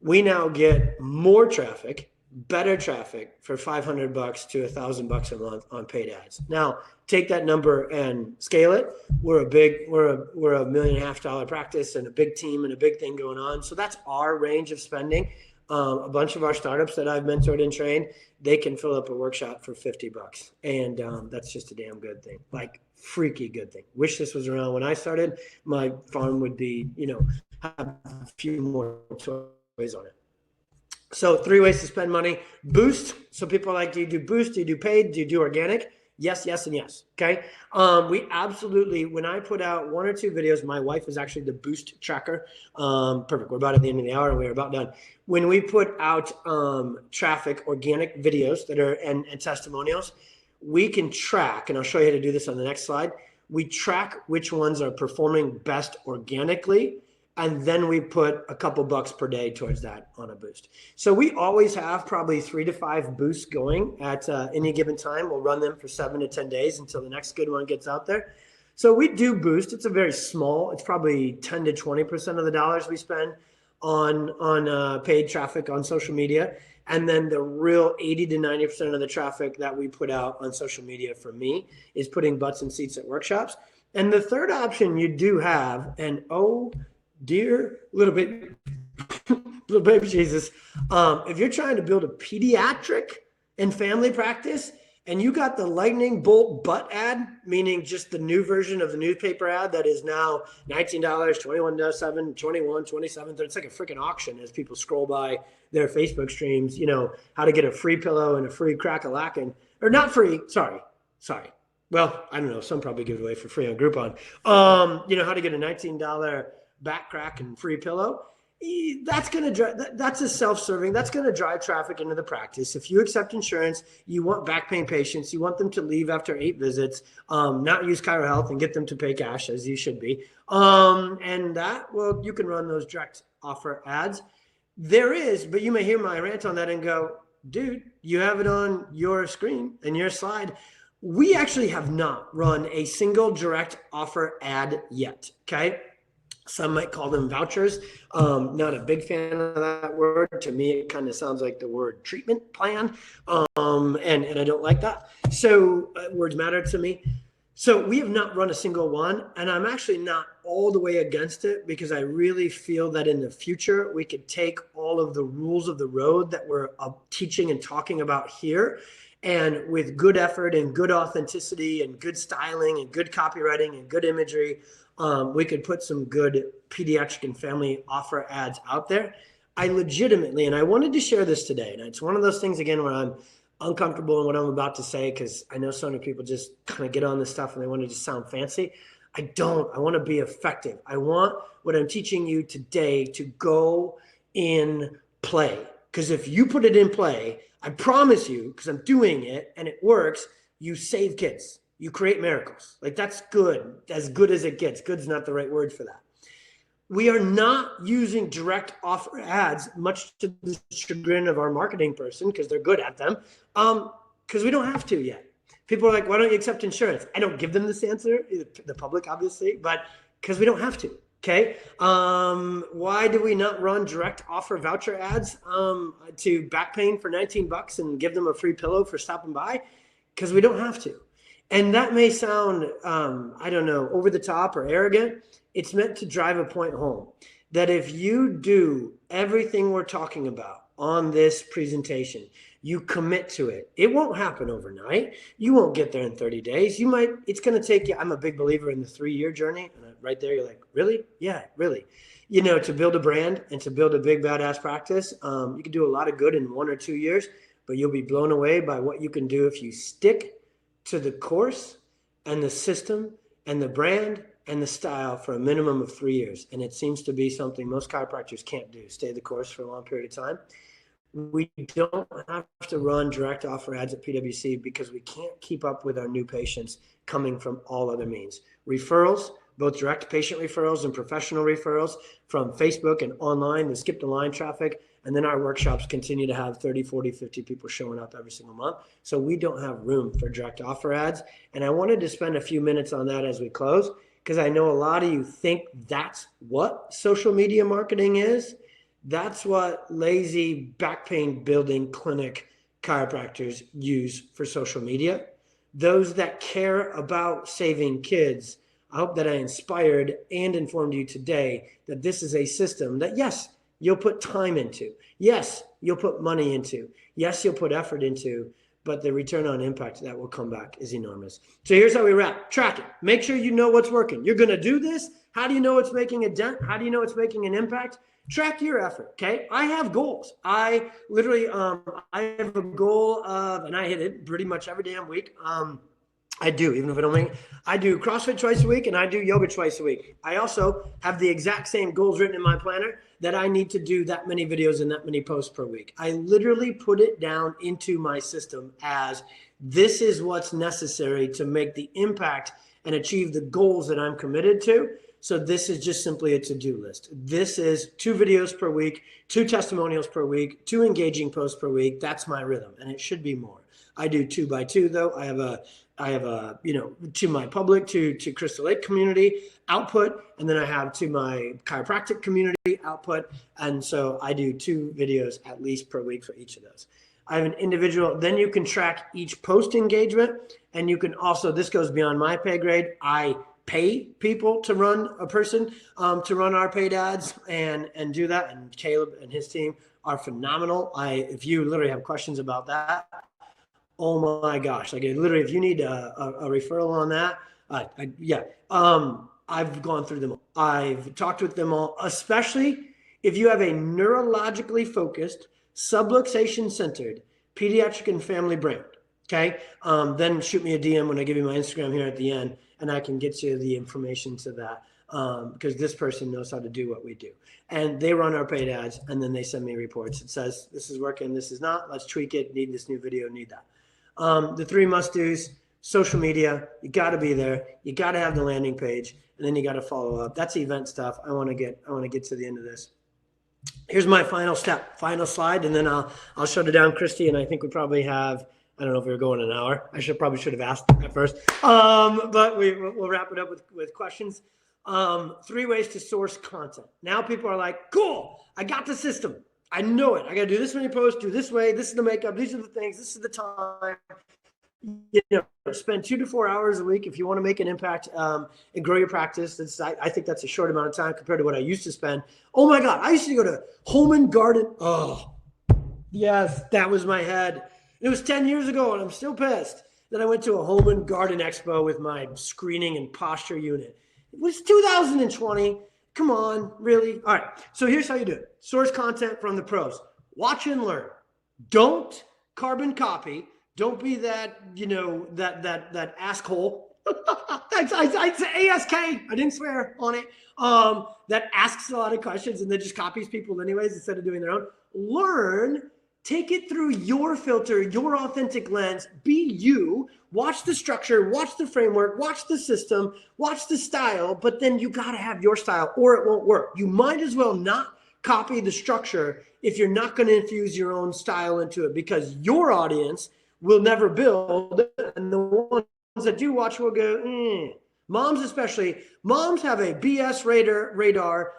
We now get more traffic, better traffic for $500 to $1,000 a month on paid ads. Now, take that number and scale it. We're a $1.5 million practice and a big team and a big thing going on. So that's our range of spending. A bunch of our startups that I've mentored and trained, they can fill up a workshop for $50, and that's just a damn good thing. Like freaky good thing. Wish this was around when I started. My farm would be, have a few more toys on it. So 3 ways to spend money. Boost. So people are like, do you do boost? Do you do paid? Do you do organic? Yes, yes, and yes. Okay. We absolutely, when I put out 1 or 2 videos, my wife is actually the boost tracker. Perfect. We're about at the end of the hour and we're about done. When we put out traffic, organic videos that are and testimonials, we can track, and I'll show you how to do this on the next slide. We track which ones are performing best organically. And then we put a couple bucks per day towards that on a boost. So we always have probably 3 to 5 boosts going at any given time. We'll run them for 7 to 10 days until the next good one gets out there. So we do boost. It's a very small, it's probably 10 to 20% of the dollars we spend on paid traffic on social media. And then the real 80 to 90% of the traffic that we put out on social media for me is putting butts in seats at workshops. And the third option you do have, and dear little baby Jesus, if you're trying to build a pediatric and family practice and you got the lightning bolt butt ad, meaning just the new version of the newspaper ad that is now $19, $21.07, $21, $27, it's like a freaking auction as people scroll by their Facebook streams, how to get a free pillow and a free crack-a-lackin', or not free, sorry. Well, I don't know, some probably give it away for free on Groupon. How to get a $19 back crack and free pillow. That's going to drive, that's a self-serving, that's going to drive traffic into the practice. If you accept insurance, you want back pain patients, you want them to leave after 8 visits, not use ChiroHealth and get them to pay cash as you should be. And you can run those direct offer ads. There is, but you may hear my rant on that and go, dude, you have it on your screen and your slide. We actually have not run a single direct offer ad yet. Okay. Some might call them vouchers. Not a big fan of that word. To me, it kind of sounds like the word treatment plan. And I don't like that. So words matter to me. So we have not run a single one. And I'm actually not all the way against it because I really feel that in the future, we could take all of the rules of the road that we're teaching and talking about here. And with good effort and good authenticity and good styling and good copywriting and good imagery, we could put some good pediatric and family offer ads out there. I legitimately, and I wanted to share this today, and it's one of those things, again, where I'm uncomfortable in what I'm about to say because I know so many people just kind of get on this stuff and they want to just sound fancy. I don't. I want to be effective. I want what I'm teaching you today to go in play. Because if you put it in play, I promise you, because I'm doing it and it works, you save kids. you create miracles. Like, that's good as it gets. Good's not the right word for that. We are not using direct offer ads, much to the chagrin of our marketing person, because they're good at them, because we don't have to yet. People are like, why don't you accept insurance? I don't give them this answer, the public, obviously, but because we don't have to. Okay. Why do we not run direct offer voucher ads to back pain for $19 and give them a free pillow for stopping by? Because we don't have to. And that may sound, I don't know, over the top or arrogant. It's meant to drive a point home that if you do everything we're talking about on this presentation, you commit to it, it won't happen overnight. You won't get there in 30 days. You might, it's going to take you, I'm a big believer in the 3-year journey. And right there, you're like, really? Yeah, really. You know, to build a brand and to build a big badass practice, you can do a lot of good in 1 or 2 years, but you'll be blown away by what you can do if you stick to the course and the system and the brand and the style for a minimum of 3 years. And it seems to be something most chiropractors can't do, stay the course for a long period of time. We don't have to run direct offer ads at PwC because we can't keep up with our new patients coming from all other means. Referrals, both direct patient referrals and professional referrals from Facebook and online, the skip the line traffic. And then our workshops continue to have 30, 40, 50 people showing up every single month. So we don't have room for direct offer ads. And I wanted to spend a few minutes on that as we close, because I know a lot of you think that's what social media marketing is. That's what lazy back pain building clinic chiropractors use for social media. Those that care about saving kids, I hope that I inspired and informed you today that this is a system that, yes, you'll put time into. Yes, you'll put money into. Yes, you'll put effort into, but the return on impact that will come back is enormous. So here's how we wrap. Track it. Make sure you know what's working. You're going to do this. How do you know it's making a dent? How do you know it's making an impact? Track your effort, okay? I have goals. I literally, I have a goal of, and I hit it pretty much every damn week. I do, even if I don't make it. I do CrossFit twice a week and I do yoga twice a week. I also have the exact same goals written in my planner that I need to do that many videos and that many posts per week. I literally put it down into my system as this is what's necessary to make the impact and achieve the goals that I'm committed to. So this is just simply a to-do list. This is 2 videos per week, 2 testimonials per week, 2 engaging posts per week. That's my rhythm, and it should be more. I do 2 by 2 though. I have a, you know, to my public, to Crystal Lake community output, and then I have to my chiropractic community output. And so I do 2 videos at least per week for each of those. I have an individual, then you can track each post engagement, and you can also, this goes beyond my pay grade. I pay people to run a person, to run our paid ads and do that. And Caleb and his team are phenomenal. If you literally have questions about that, oh my gosh, like literally, if you need a referral on that, I've gone through them all. I've talked with them all, especially if you have a neurologically focused, subluxation centered pediatric and family brand. Okay. Then shoot me a DM when I give you my Instagram here at the end, and I can get you the information to that. Because this person knows how to do what we do. And they run our paid ads, and then they send me reports. It says, this is working, this is not, let's tweak it, need this new video, need that. The 3 must-dos: social media, you got to be there. You got to have the landing page, and then you got to follow up. That's event stuff. I want to get to the end of this. Here's my final step, final slide, and then I'll shut it down, Christy. And I think we probably have, I don't know if we were going an hour. I should have asked at first, but we'll wrap it up with questions. 3 ways to source content. Now people are like, cool, I got the system. I know it. I got to do this many posts, do this way. This is the makeup. These are the things. This is the time. You know, spend 2 to 4 hours a week if you want to make an impact and grow your practice. I think that's a short amount of time compared to what I used to spend. Oh my God, I used to go to Home and Garden. Oh, yes, that was my head. It was 10 years ago, and I'm still pissed that I went to a Home and Garden Expo with my screening and posture unit. It was 2020. Come on, really? All right, so here's how you do it. Source content from the pros. Watch and learn. Don't carbon copy. Don't be that, you know, that asshole. I say ASK. I didn't swear on it. That asks a lot of questions and then just copies people anyways instead of doing their own. Learn Take it through your filter, your authentic lens. Be you. Watch the structure, watch the framework, watch the system, watch the style, but then you got to have your style or it won't work. You might as well not copy the structure if you're not going to infuse your own style into it, because your audience will never build, and the ones that do watch will go, Moms especially. Moms have a BS radar.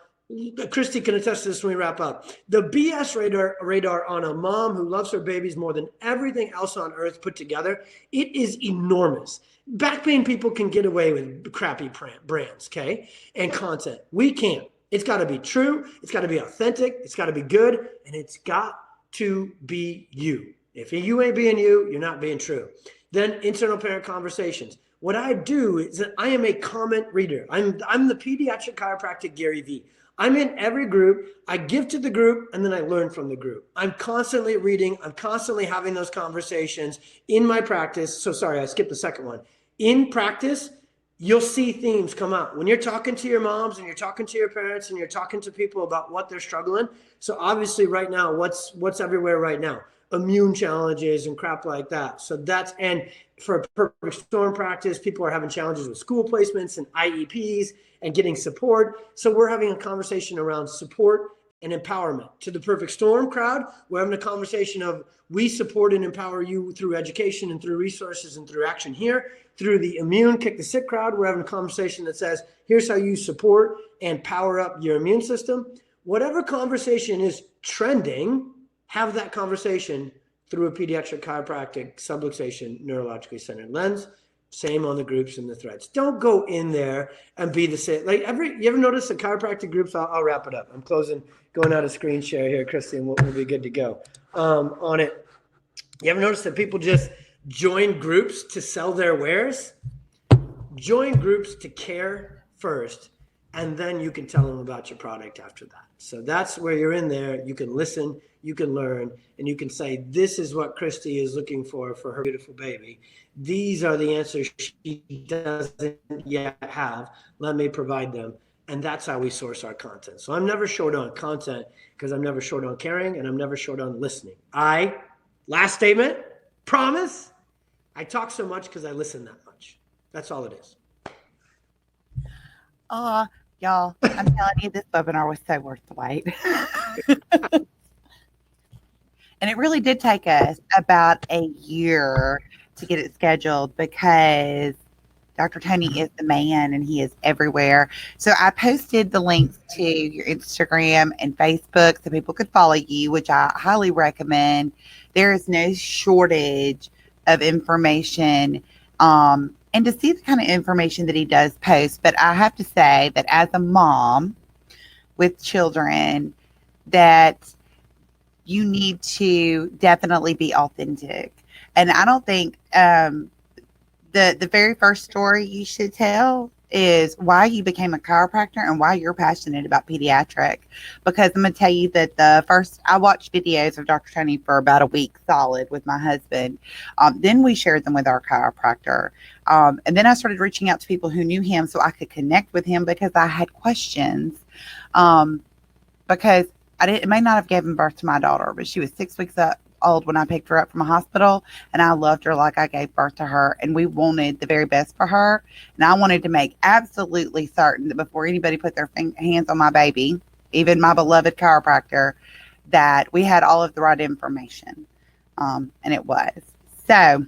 Christy can attest to this when we wrap up. The BS radar on a mom who loves her babies more than everything else on earth put together, it is enormous. Back pain people can get away with crappy brands, okay, and content. We can't. It's got to be true. It's got to be authentic. It's got to be good, and it's got to be you. If you ain't being you, you're not being true. Then internal parent conversations. What I do is that I am a comment reader. I'm the Pediatric Chiropractic Gary V. I'm in every group. I give to the group, and then I learn from the group. I'm constantly reading. I'm constantly having those conversations in my practice. So sorry, I skipped the second one. In practice, you'll see themes come out. When you're talking to your moms and you're talking to your parents and you're talking to people about what they're struggling. So obviously right now, what's everywhere right now? Immune challenges and crap like that. So and for a perfect storm practice, people are having challenges with school placements and IEPs and getting support. So we're having a conversation around support and empowerment. To the perfect storm crowd, we're having a conversation of we support and empower you through education and through resources and through action here. Through the immune kick the sick crowd, we're having a conversation that says, here's how you support and power up your immune system. Whatever conversation is trending, have that conversation through a pediatric chiropractic subluxation neurologically centered lens. Same on the groups and the threads. Don't go in there and be the same. Like you ever notice the chiropractic groups? I'll wrap it up. I'm going out of screen share here, Christy, and we'll be good to go on it. You ever notice that people just join groups to sell their wares? Join groups to care first, and then you can tell them about your product after that. So that's where you're in there. You can listen, you can learn, and you can say, this is what Christy is looking for her beautiful baby. These are the answers she doesn't yet have. Let me provide them. And that's how we source our content. So I'm never short on content because I'm never short on caring and I'm never short on listening. Last statement, promise, I talk so much because I listen that much. That's all it is. Y'all, I'm telling you, this webinar was so worth the wait. And it really did take us about a year to get it scheduled because Dr. Tony is the man and he is everywhere. So I posted the links to your Instagram and Facebook so people could follow you, which I highly recommend. There is no shortage of information and to see the kind of information that he does post. But I have to say that as a mom with children, that you need to definitely be authentic. And I don't think the very first story you should tell is why you became a chiropractor and why you're passionate about pediatric. Because I'm going to tell you that I watched videos of Dr. Tony for about a week solid with my husband. Then we shared them with our chiropractor. And then I started reaching out to people who knew him so I could connect with him because I had questions. Because it may not have given birth to my daughter, but she was 6 weeks old when I picked her up from a hospital, and I loved her like I gave birth to her, and we wanted the very best for her. And I wanted to make absolutely certain that before anybody put their hands on my baby, even my beloved chiropractor, that we had all of the right information. And it was. So I'm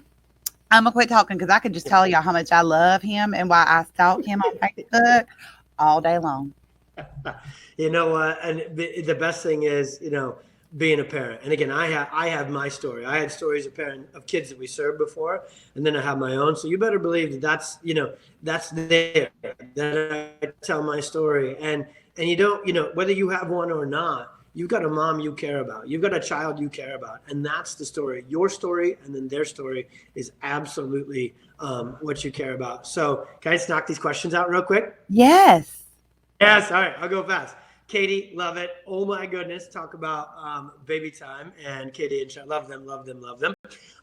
gonna quit talking because I could just tell y'all how much I love him and why I stalk him on Facebook all day long. You know what? And the best thing is, being a parent. And again, I have my story. I had stories of kids that we served before, and then I have my own. So you better believe that's there. That I tell my story. And you don't, whether you have one or not, you've got a mom you care about. You've got a child you care about. And that's the story. Your story and then their story is absolutely what you care about. So can I just knock these questions out real quick? Yes. Yes. All right. I'll go fast. Katie, love it. Oh my goodness. Talk about baby time. And Katie and Sean, love them.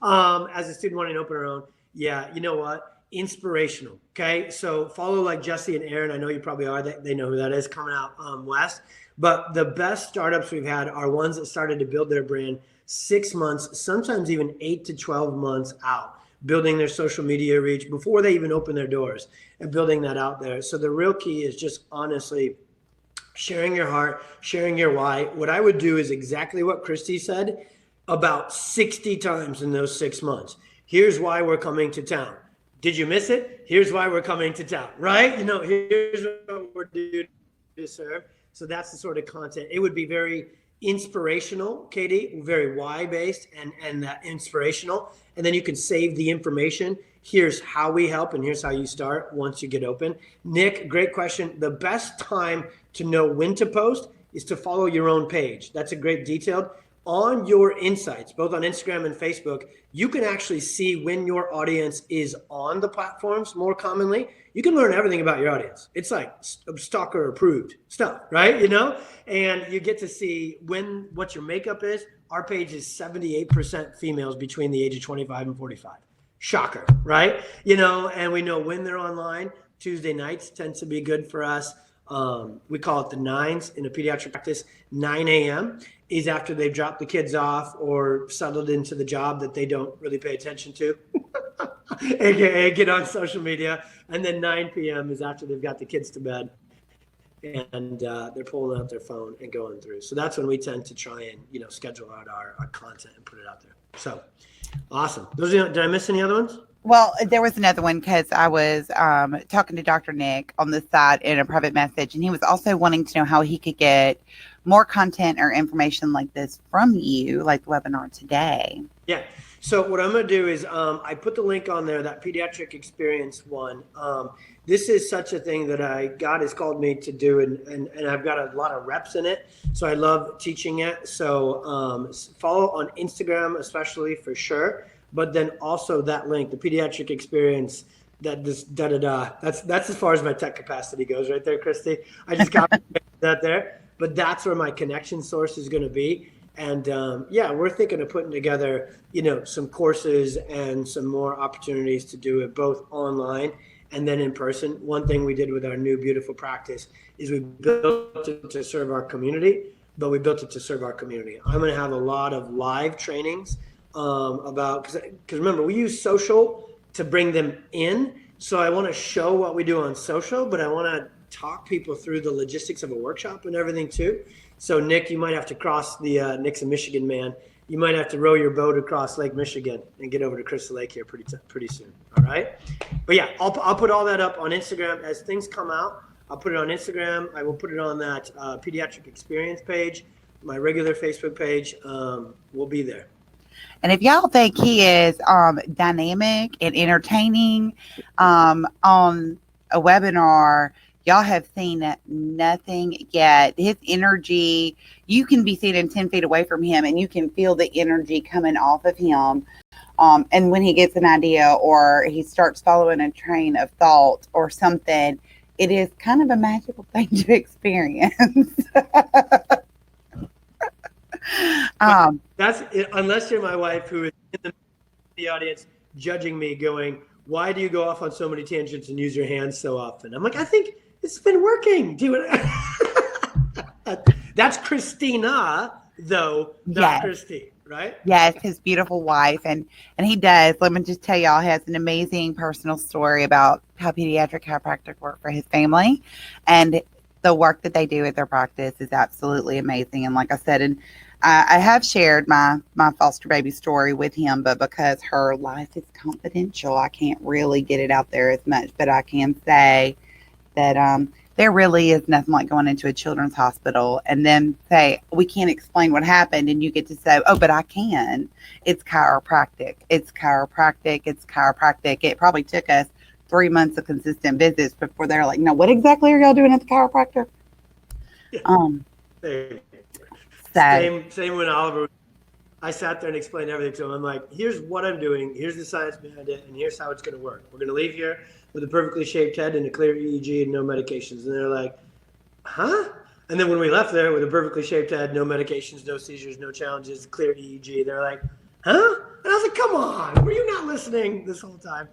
As a student wanting to open her own. Yeah. You know what? Inspirational. Okay. So follow like Jesse and Aaron. I know you probably are. They know who that is coming out west. But the best startups we've had are ones that started to build their brand 6 months, sometimes even 8 to 12 months out, building their social media reach before they even open their doors and building that out there. So the real key is just honestly sharing your heart, sharing your why. What I would do is exactly what Christy said about 60 times in those 6 months. Here's why we're coming to town. Did you miss it? Here's why we're coming to town, right? Here's what we're doing to serve. So that's the sort of content. It would be very inspirational, Katie, very why based and inspirational. And then you can save the information. Here's how we help, and here's how you start once you get open. Nick, great question. The best time to know when to post is to follow your own page. That's a great detail. On your insights, both on Instagram and Facebook, you can actually see when your audience is on the platforms more commonly. You can learn everything about your audience. It's like stalker approved stuff, right? And you get to see what your makeup is. Our page is 78% females between the age of 25 and 45. Shocker, right? And we know when they're online. Tuesday nights tends to be good for us. We call it the nines in a pediatric practice. 9 a.m. is after they've dropped the kids off or settled into the job that they don't really pay attention to, aka get on social media. And then 9 p.m. is after they've got the kids to bed and they're pulling out their phone and going through. So that's when we tend to try and schedule out our content and put it out there. So awesome. Did I miss any other ones? Well, there was another one because I was talking to Dr. Nick on the side in a private message, and he was also wanting to know how he could get more content or information like this from you, like the webinar today. Yeah. So what I'm going to do is I put the link on there, that pediatric experience one. This is such a thing that God has called me to do, and I've got a lot of reps in it. So I love teaching it. So follow on Instagram, especially for sure. But then also that link, the pediatric experience, that's as far as my tech capacity goes right there, Christy. I just got that there, but that's where my connection source is going to be. And we're thinking of putting together, some courses and some more opportunities to do it both online and then in person. One thing we did with our new beautiful practice is we built it to serve our community, but we built it to serve our community. I'm going to have a lot of live trainings about, because remember, we use social to bring them in. So I want to show what we do on social, but I want to talk people through the logistics of a workshop and everything too. So Nick, you might have to cross Nick's a Michigan man. You might have to row your boat across Lake Michigan and get over to Crystal Lake here pretty soon. All right. But yeah, I'll put all that up on Instagram as things come out. I'll put it on Instagram. I will put it on that pediatric experience page, my regular Facebook page. We'll be there. And if y'all think he is dynamic and entertaining on a webinar, y'all have seen nothing yet. His energy, you can be sitting 10 feet away from him and you can feel the energy coming off of him. And when he gets an idea or he starts following a train of thought or something, it is kind of a magical thing to experience. That's it, unless you're my wife who is in the audience judging me going, why do you go off on so many tangents and use your hands so often? I'm like, I think it's been working. That's Christina, though, not Christy, right? Yes, his beautiful wife. And he does. Let me just tell y'all, he has an amazing personal story about how pediatric chiropractic work for his family. And the work that they do at their practice is absolutely amazing. And like I said, and I have shared my foster baby story with him, but because her life is confidential, I can't really get it out there as much. But I can say that there really is nothing like going into a children's hospital and then say, we can't explain what happened. And you get to say, oh, but I can. It's chiropractic. It's chiropractic. It's chiropractic. It probably took us 3 months of consistent visits before they're like, no, what exactly are y'all doing at the chiropractor? Same when Oliver, I sat there and explained everything to him. I'm like, here's what I'm doing. Here's the science behind it. And here's how it's going to work. We're going to leave here with a perfectly shaped head and a clear EEG and no medications. And they're like, huh? And then when we left there with a perfectly shaped head, no medications, no seizures, no challenges, clear EEG, they're like, huh? And I was like, come on, were you not listening this whole time?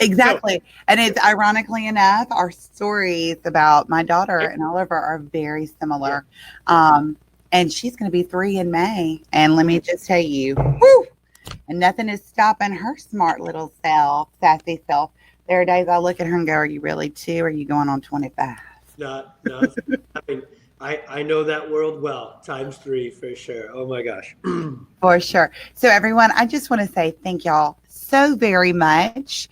Exactly. And it's ironically enough, our stories about my daughter and Oliver are very similar. and she's going to be 3 in May. And let me just tell you, whew, and nothing is stopping her smart little self, sassy self. There are days I look at her and go, are you really 2? Or are you going on 25? No. I mean, I know that world well, times 3 for sure. Oh my gosh. For sure. So everyone, I just want to say thank y'all so very much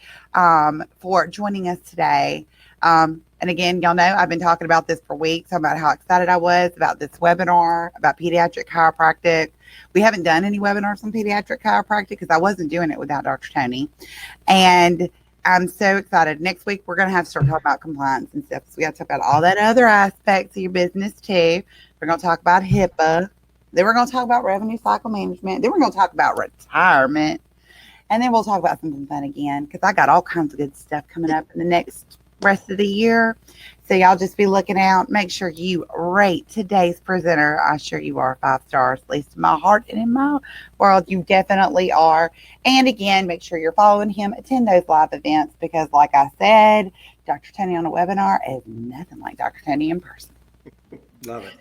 for joining us today. And again, y'all know I've been talking about this for weeks, about how excited I was about this webinar about pediatric chiropractic. We haven't done any webinars on pediatric chiropractic because I wasn't doing it without Dr. Tony. And I'm so excited. Next week, we're going to have to start talking about compliance and stuff. So we got to talk about all that other aspects of your business too. We're going to talk about HIPAA. Then we're going to talk about revenue cycle management. Then we're going to talk about retirement. And then we'll talk about something fun again because I got all kinds of good stuff coming up in the next rest of the year. So y'all just be looking out. Make sure you rate today's presenter. I assure you are 5 stars, at least in my heart and in my world. You definitely are. And again, make sure you're following him. Attend those live events because, like I said, Dr. Tony on a webinar is nothing like Dr. Tony in person. Love it.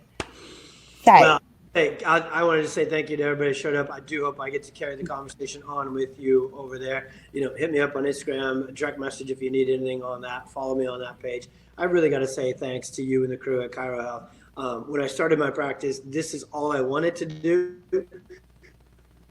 So, well, hey, I wanted to say thank you to everybody who showed up. I do hope I get to carry the conversation on with you over there. Hit me up on Instagram, direct message if you need anything on that. Follow me on that page. I really got to say thanks to you and the crew at ChiroHealth. When I started my practice, this is all I wanted to do.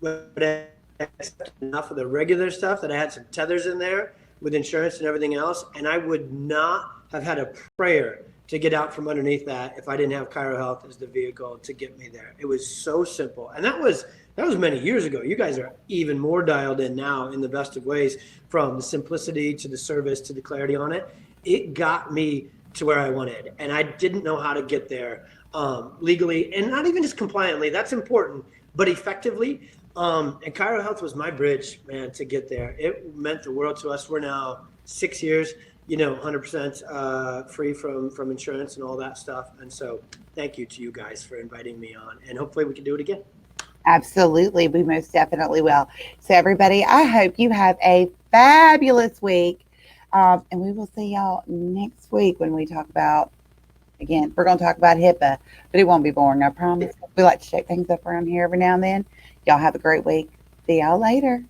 But I accepted enough of the regular stuff that I had some tethers in there with insurance and everything else, and I would not have had a prayer to get out from underneath that if I didn't have ChiroHealth as the vehicle to get me there. It was so simple. And that was many years ago. You guys are even more dialed in now in the best of ways, from the simplicity to the service to the clarity on it. It got me to where I wanted. And I didn't know how to get there legally, and not even just compliantly. That's important, but effectively. And ChiroHealth was my bridge, man, to get there. It meant the world to us. We're now 6 years, 100% free from insurance and all that stuff. And so thank you to you guys for inviting me on, and hopefully we can do it again. Absolutely. We most definitely will. So everybody, I hope you have a fabulous week. And we will see y'all next week when we talk about, again, we're going to talk about HIPAA, but it won't be boring, I promise. We like to shake things up around here every now and then. Y'all have a great week. See y'all later.